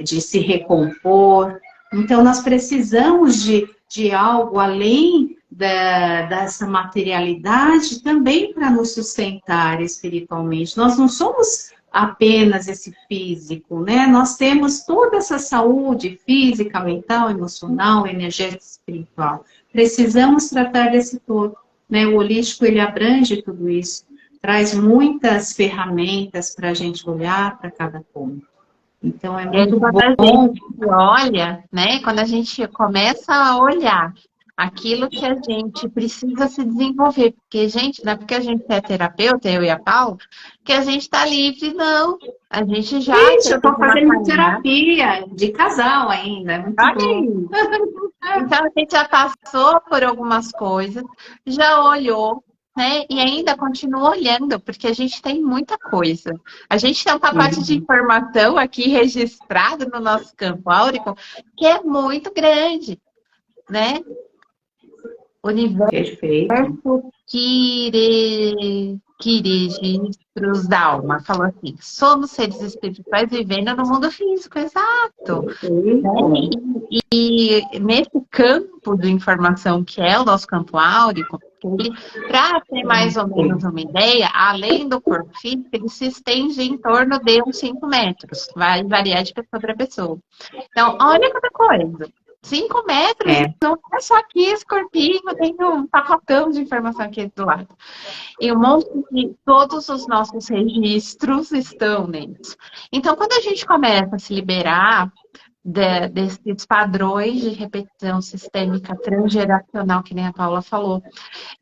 de se recompor. Então, nós precisamos de algo além dessa materialidade também para nos sustentar espiritualmente. Nós não somos apenas esse físico, né? Nós temos toda essa saúde física, mental, emocional, energética, espiritual. Precisamos tratar desse todo, né? O holístico, ele abrange tudo isso, traz muitas ferramentas para a gente olhar para cada ponto. Então, é e aí muito quando a bom. gente olha, né, quando a gente começa a olhar aquilo que a gente precisa se desenvolver, porque, gente, não é porque a gente é terapeuta, eu e a Paula, que a gente está livre, não. A gente já Gente, eu teve estou uma fazendo caminhada. terapia de casal ainda, é muito Olha bom. aí. Então, a gente já passou por algumas coisas, já olhou, né? E ainda continua olhando, porque a gente tem muita coisa. A gente tem um pacote de Uhum. informação aqui registrado no nosso campo áurico que é muito grande, né? Universo Perfeito. Registros da alma, falou assim: somos seres espirituais vivendo no mundo físico, exato. Né? Perfeito. E nesse campo de informação que é o nosso campo áurico, para ter mais ou menos uma ideia, além do corpo físico, ele se estende em torno de uns 5 metros. Vai variar de pessoa para pessoa. Então, olha quanta coisa. 5 metros, É, não é só aqui esse corpinho, tem um pacotão de informação aqui do lado. E um monte de todos os nossos registros estão nisso. Então, quando a gente começa a se liberar desses padrões de repetição sistêmica transgeracional, que nem a Paula falou,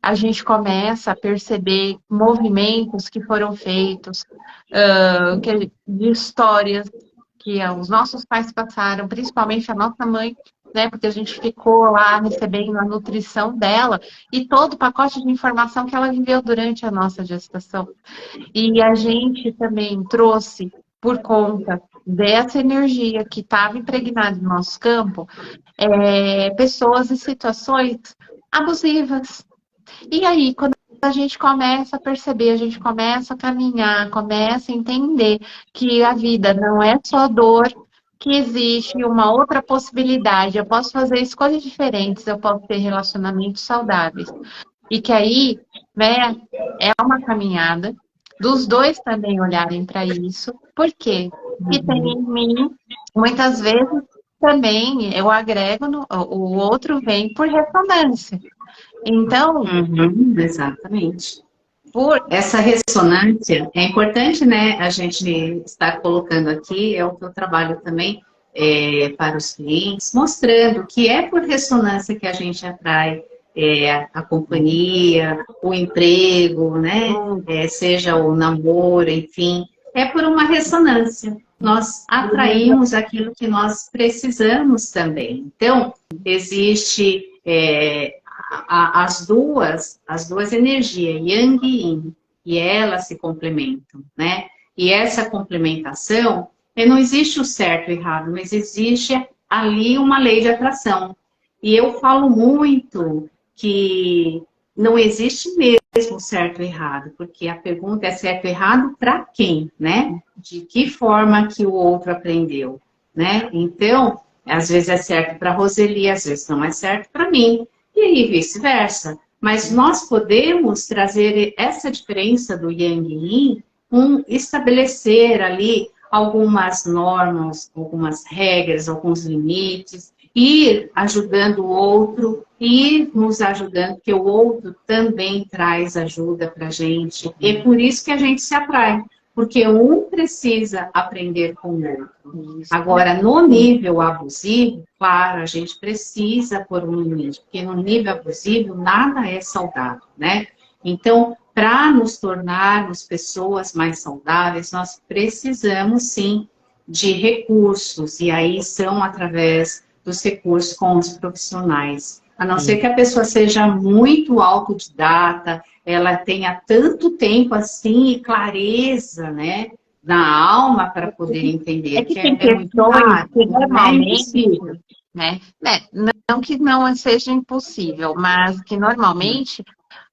a gente começa a perceber movimentos que foram feitos, de histórias que os nossos pais passaram, principalmente a nossa mãe, né? Porque a gente ficou lá recebendo a nutrição dela e todo o pacote de informação que ela viveu durante a nossa gestação. E a gente também trouxe, por conta dessa energia que estava impregnada no nosso campo, pessoas e situações abusivas. E aí, quando a gente começa a perceber, a gente começa a caminhar, começa a entender que a vida não é só dor, que existe uma outra possibilidade, eu posso fazer escolhas diferentes, eu posso ter relacionamentos saudáveis. E que aí, né, é uma caminhada dos dois também olharem para isso. Por quê? Porque tem em mim, muitas vezes, também eu agrego, o outro vem por ressonância. Então, Exatamente. por... Essa ressonância é importante, né? A gente está colocando aqui, é o que eu trabalho também para os clientes, mostrando que é por ressonância que a gente atrai a companhia, o emprego, né? Seja o namoro, enfim, é por uma ressonância. Nós atraímos aquilo que nós precisamos também. Então, existe as duas energias, Yang e Yin, e elas se complementam, né? E essa complementação, não existe o certo e o errado, mas existe ali uma lei de atração. E eu falo muito que não existe mesmo certo e errado, porque a pergunta é certo e errado para quem, né? De que forma que o outro aprendeu, né? Então, às vezes é certo para a Roseli, às vezes não é certo para mim, e aí vice-versa. Mas nós podemos trazer essa diferença do Yang e Yin, estabelecer ali algumas normas, algumas regras, alguns limites, ir ajudando o outro, ir nos ajudando, porque o outro também traz ajuda para a gente. E é por isso que a gente se atrai, porque um precisa aprender com o outro. Agora, no nível abusivo, claro, a gente precisa pôr um limite, porque no nível abusivo nada é saudável, né? Então, para nos tornarmos pessoas mais saudáveis, nós precisamos sim de recursos, e aí são através dos recursos com os profissionais. A não ser que a pessoa seja muito autodidata, ela tenha tanto tempo assim e clareza, né, na alma para poder entender que que tem é muito questões raro, que não é normalmente, impossível. né? Não que não seja impossível, mas que normalmente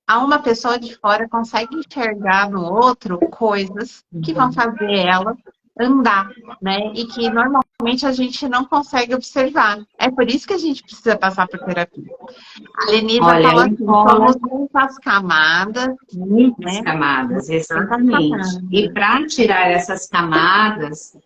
uma pessoa de fora consegue enxergar no outro coisas que vão fazer ela andar, né? E que normalmente a gente não consegue observar. É por isso que a gente precisa passar por terapia. A Lenisa Olha, fala aí assim, rola somos muitas camadas, muitas né? camadas, Muitas exatamente. E camadas. para tirar essas camadas,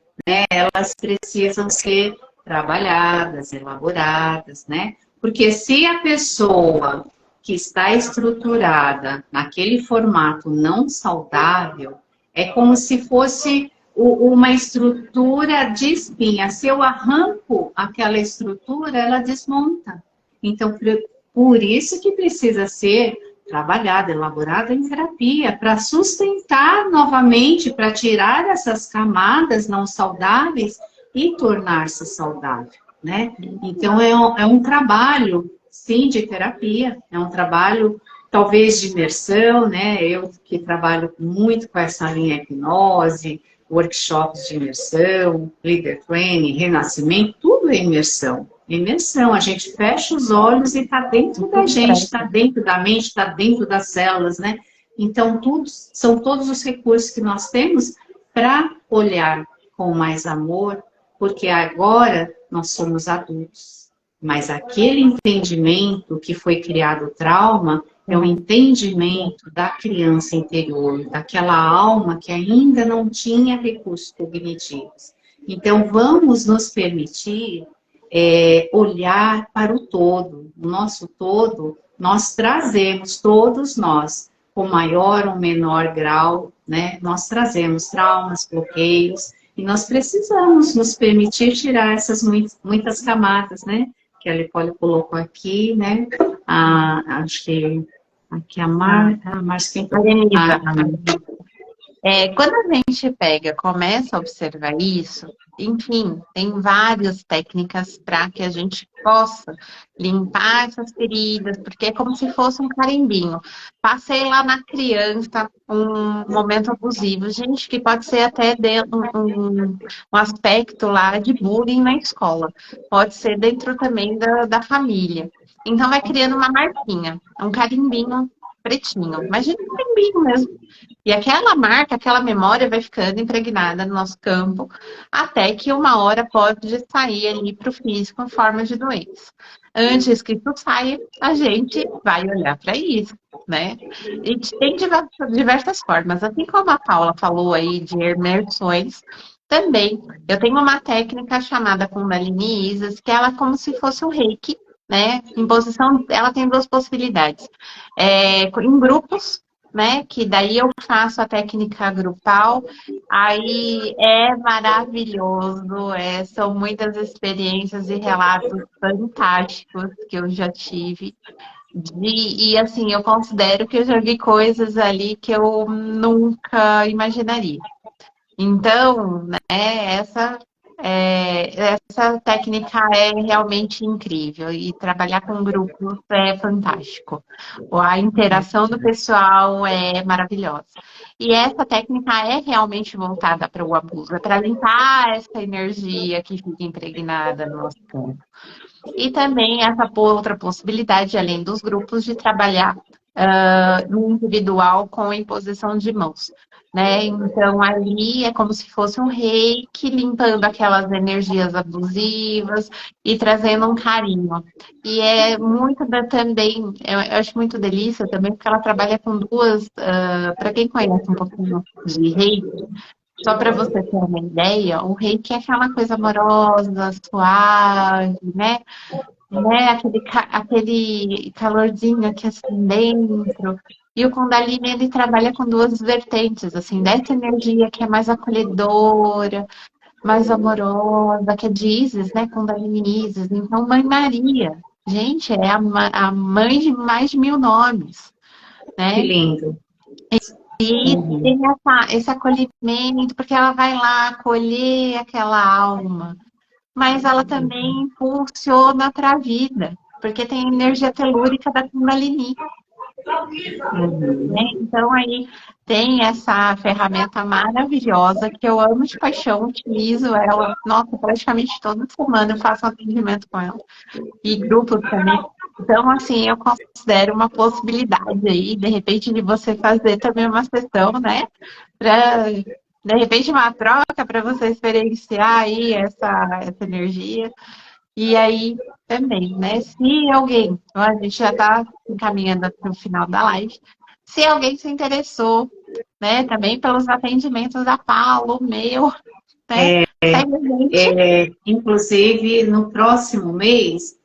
elas precisam ser trabalhadas, elaboradas, né? Porque se a pessoa que está estruturada naquele formato não saudável, é como se fosse uma estrutura de espinha. Se eu arranco aquela estrutura, ela desmonta. Então, por isso que precisa ser trabalhada, elaborada em terapia, para sustentar novamente, para tirar essas camadas não saudáveis e tornar-se saudável, né? Então, é um trabalho, sim, de terapia, é um trabalho, talvez, de imersão, né? Eu que trabalho muito com essa linha hipnose, workshops de imersão, leader training, renascimento, tudo é imersão. Imersão, a gente fecha os olhos e está dentro da gente, está dentro da mente, está dentro das células, né? Então, são todos os recursos que nós temos para olhar com mais amor, porque agora nós somos adultos. Mas aquele entendimento que foi criado o trauma é o entendimento da criança interior, daquela alma que ainda não tinha recursos cognitivos. Então, vamos nos permitir olhar para o todo. O nosso todo, nós trazemos, todos nós, com maior ou menor grau, né? Nós trazemos traumas, bloqueios, E nós precisamos nos permitir tirar essas muitas camadas, né? Que a Lipoli colocou aqui, né? Acho que aqui a Márcia, quem quando a gente começa a observar isso, enfim, tem várias técnicas para que a gente possa limpar essas feridas, porque é como se fosse um carimbinho. Passei lá na criança um momento abusivo, gente, que pode ser até um aspecto lá de bullying na escola, pode ser dentro também da família. Então vai criando uma marquinha, um carimbinho pretinho, imagina um carimbinho mesmo. E aquela marca, aquela memória vai ficando impregnada no nosso campo, até que uma hora pode sair ali para o físico em forma de doença. Antes que isso saia, a gente vai olhar para isso, né? E tem diversas formas. Assim como a Paula falou aí de imersões, também eu tenho uma técnica chamada Kundalini Isas, que ela é como se fosse um reiki, né? Em posição, ela tem duas possibilidades. Em grupos, né? Que daí eu faço a técnica grupal, aí é maravilhoso, são muitas experiências e relatos fantásticos que eu já tive. E assim, eu considero que eu já vi coisas ali que eu nunca imaginaria. Então, né, essa técnica é realmente incrível e trabalhar com grupos é fantástico. A interação do pessoal é maravilhosa. E essa técnica é realmente voltada para o abuso, é para limpar essa energia que fica impregnada no nosso corpo. E também essa outra possibilidade, além dos grupos, de trabalhar no individual com a imposição de mãos. Né? Então, ali é como se fosse um reiki limpando aquelas energias abusivas e trazendo um carinho. E é muito também, eu acho muito delícia também, porque ela trabalha com duas, para quem conhece um pouquinho de reiki, só para você ter uma ideia, o reiki é aquela coisa amorosa, suave, né? Aquele calorzinho aqui assim dentro. E o Kundalini, ele trabalha com duas vertentes, assim, dessa energia que é mais acolhedora, mais amorosa, que é de Isis, né? Kundalini Isis. Então, Mãe Maria, gente, é a mãe de mais de 1000 nomes, Que né? lindo. E tem esse acolhimento, porque ela vai lá acolher aquela alma, mas ela também impulsiona para a vida, porque tem energia telúrica da Kundalini. Né? Então, aí tem essa ferramenta maravilhosa que eu amo de paixão, utilizo ela, nossa, praticamente toda semana eu faço um atendimento com ela. E grupos também. Então, assim, eu considero uma possibilidade aí, de repente, de você fazer também uma sessão, né? Para, de repente, uma troca para você experienciar aí essa energia. E aí também, né? Se alguém, a gente já está encaminhando para o final da live, se alguém se interessou, né, também pelos atendimentos da Paula, o meu, né? Segue a gente. Inclusive, no próximo mês,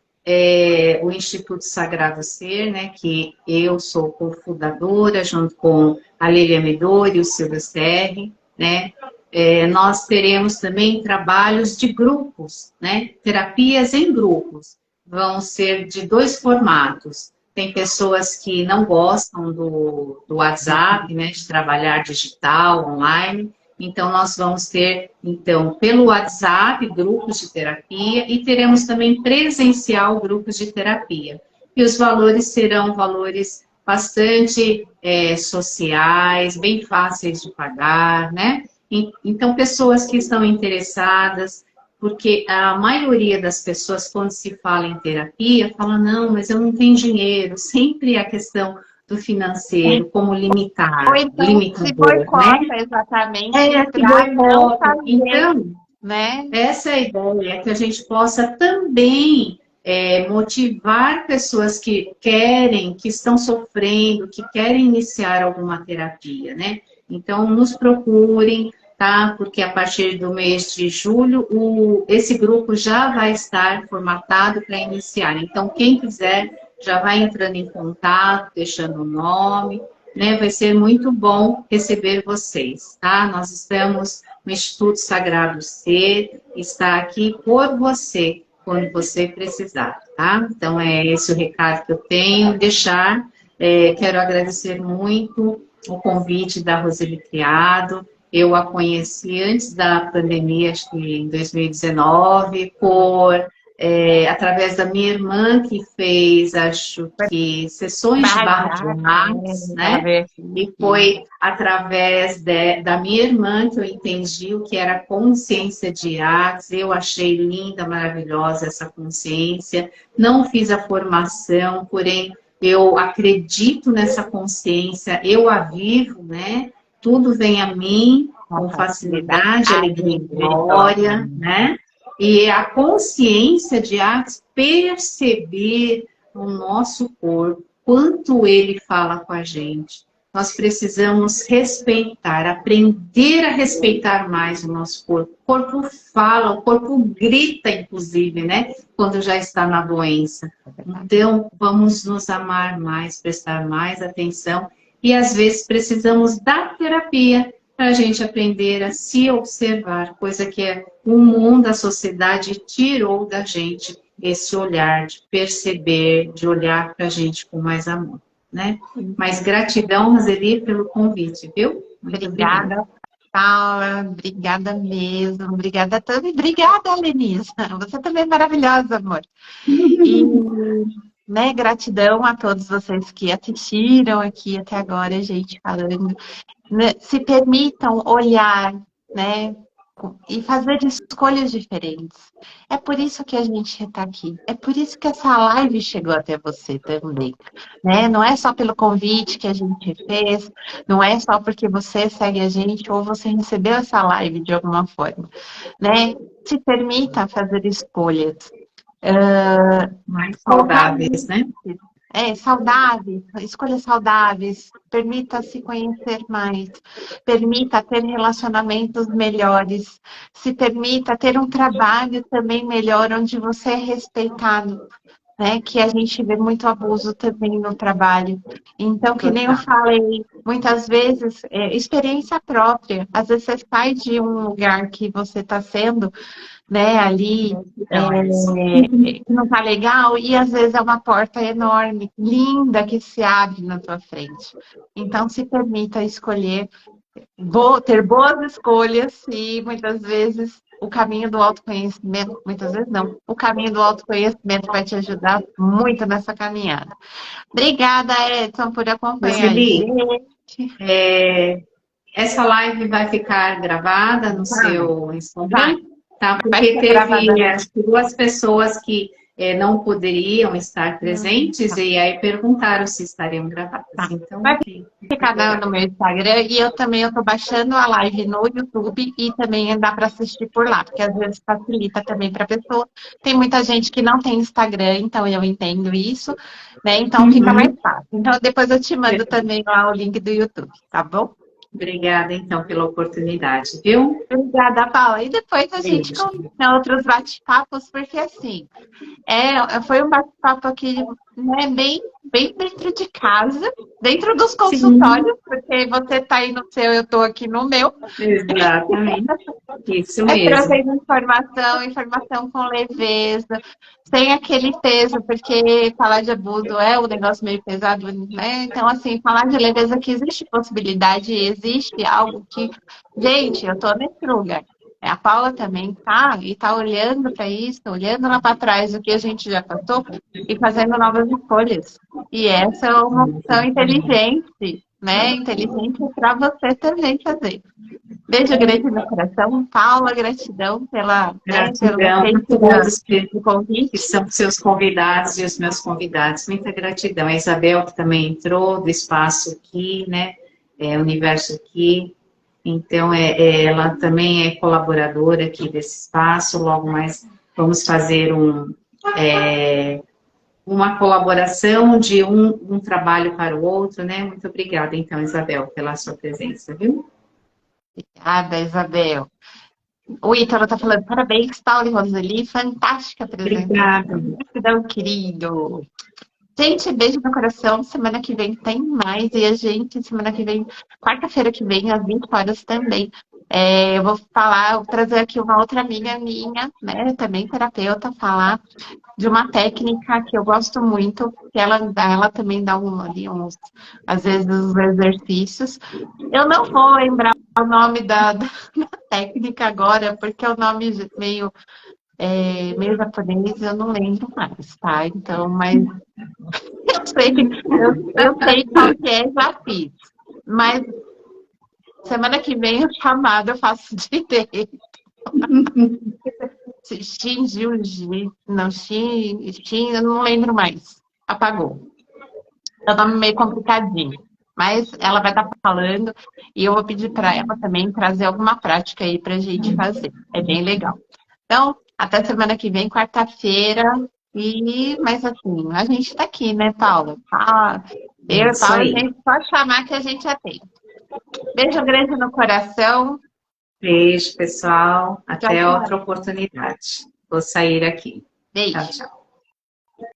o Instituto Sagrado Ser, né, que eu sou cofundadora, junto com a Lília Midori e o Silvio Serri, né, nós teremos também trabalhos de grupos, né, terapias em grupos. Vão ser de dois formatos. Tem pessoas que não gostam do WhatsApp, né, de trabalhar digital, online. Então, nós vamos ter, então, pelo WhatsApp, grupos de terapia e teremos também presencial grupos de terapia. E os valores serão valores bastante sociais, bem fáceis de pagar, né? Então, pessoas que estão interessadas, porque a maioria das pessoas, quando se fala em terapia, fala, não, mas eu não tenho dinheiro. Sempre a questão do financeiro, como limitar, Ou então, se boicota, né? Exatamente. Se boicota. Então, né? Essa é a ideia, que a gente possa também motivar pessoas que querem, que estão sofrendo, que querem iniciar alguma terapia, né? Então, nos procurem, tá? Porque a partir do mês de julho, esse grupo já vai estar formatado para iniciar. Então, quem quiser, já vai entrando em contato, deixando o nome, né? Vai ser muito bom receber vocês, tá? Nós estamos no Instituto Sagrado Ser, está aqui por você, quando você precisar, tá? Então, é esse o recado que eu tenho. Quero agradecer muito o convite da Roseli Criado. Eu a conheci antes da pandemia, acho que em 2019, através da minha irmã, que fez, acho que, sessões de barra de lattes, né? E foi através da minha irmã que eu entendi o que era consciência de artes. Eu achei linda, maravilhosa essa consciência. Não fiz a formação, porém eu acredito nessa consciência, eu a vivo, né? Tudo vem a mim com facilidade, alegria e glória, né? E a consciência de artes, perceber no nosso corpo quanto ele fala com a gente. Nós precisamos respeitar, aprender a respeitar mais o nosso corpo. O corpo fala, o corpo grita, inclusive, né? Quando já está na doença. Então, vamos nos amar mais, prestar mais atenção. E, às vezes, precisamos da terapia para a gente aprender a se observar, coisa que o mundo, a sociedade tirou da gente esse olhar de perceber, de olhar para a gente com mais amor, né? Mas gratidão, Roseli, pelo convite, viu? Muito obrigada, Paula. Obrigada mesmo. Obrigada também. Obrigada, Lenisa. Você também é maravilhosa, amor. E, né, gratidão a todos vocês que assistiram aqui até agora, a gente falando. Se permitam olhar, né, e fazer escolhas diferentes. É por isso que a gente está aqui. É por isso que essa live chegou até você também, né? Não é só pelo convite que a gente fez, não é só porque você segue a gente ou você recebeu essa live de alguma forma, né? Se permita fazer escolhas. Mais saudáveis, né? Saudáveis, escolhas saudáveis, permita se conhecer mais, permita ter relacionamentos melhores, se permita ter um trabalho também melhor, onde você é respeitado, né? Que a gente vê muito abuso também no trabalho. Então, que nem eu falei, muitas vezes, experiência própria, às vezes você sai de um lugar que você está sendo, né, ali, que não tá legal, e às vezes é uma porta enorme, linda, que se abre na tua frente. Então, se permita escolher, ter boas escolhas, e muitas vezes o caminho do autoconhecimento, muitas vezes não, o caminho do autoconhecimento vai te ajudar muito nessa caminhada. Obrigada, Edson, por acompanhar a gente. Essa live vai ficar gravada no seu Instagram? Tá, porque teve acho que 2 pessoas que não poderiam estar presentes e aí perguntaram se estariam gravadas. Então, vai ficar no meu Instagram e eu estou baixando a live no YouTube e também dá para assistir por lá, porque às vezes facilita também para a pessoa. Tem muita gente que não tem Instagram, então eu entendo isso, né? Então fica mais fácil. Então depois eu te mando também lá o link do YouTube, tá bom? Obrigada, então, pela oportunidade, viu? Obrigada, Paula. E depois a gente combina outros bate-papos, porque assim, foi um bate-papo aqui, né, bem dentro de casa, dentro dos consultórios, porque você está aí no seu, eu estou aqui no meu. Exatamente. Isso mesmo. Trazendo informação com leveza, sem aquele peso, porque falar de abuso é um negócio meio pesado, né? Então, assim, falar de leveza, que existe possibilidade, existe algo que, gente, eu tô nesse lugar. A Paula também tá, e tá olhando para isso, olhando lá para trás o que a gente já passou e fazendo novas escolhas. E essa é uma opção inteligente, né? Inteligente para você também fazer. Beijo grande no coração. Paula, gratidão pela pelo todos que são seus convidados e os meus convidados. Muita gratidão. A Isabel, que também entrou do espaço aqui, né? Universo aqui. Então, ela também é colaboradora aqui desse espaço. Logo mais vamos fazer uma colaboração de um trabalho para o outro, né? Muito obrigada, então, Isabel, pela sua presença, viu? Obrigada, Isabel. O Ítalo está falando, parabéns, Paulo e Roseli, fantástica presença. Obrigada. Gratidão, querido. Gente, beijo no coração. Semana que vem tem mais. E a gente, semana que vem, quarta-feira que vem, às 20 horas também. Eu vou falar, vou trazer aqui uma outra amiga minha, né? Também terapeuta, falar de uma técnica que eu gosto muito, que ela também dá ali às vezes, os exercícios. Eu não vou lembrar o nome da técnica agora, porque é o nome meio japonês, eu não lembro mais, tá? Então, mas eu sei qual que é, já fiz. Mas semana que vem o chamado eu faço direito. Shinjuji, não, eu não lembro mais. Apagou. É um nome meio complicadinho. Mas ela vai estar falando e eu vou pedir para ela também trazer alguma prática aí para a gente fazer. É bem legal. Então, até semana que vem, quarta-feira. Mas assim, a gente está aqui, né, Paula? Eu e Isso Paula, a aí. gente pode chamar que a gente atende. Beijo grande no coração. Beijo, pessoal. Tchau, Até outra tchau. oportunidade. Vou sair aqui. Tchau, Beijo. tchau.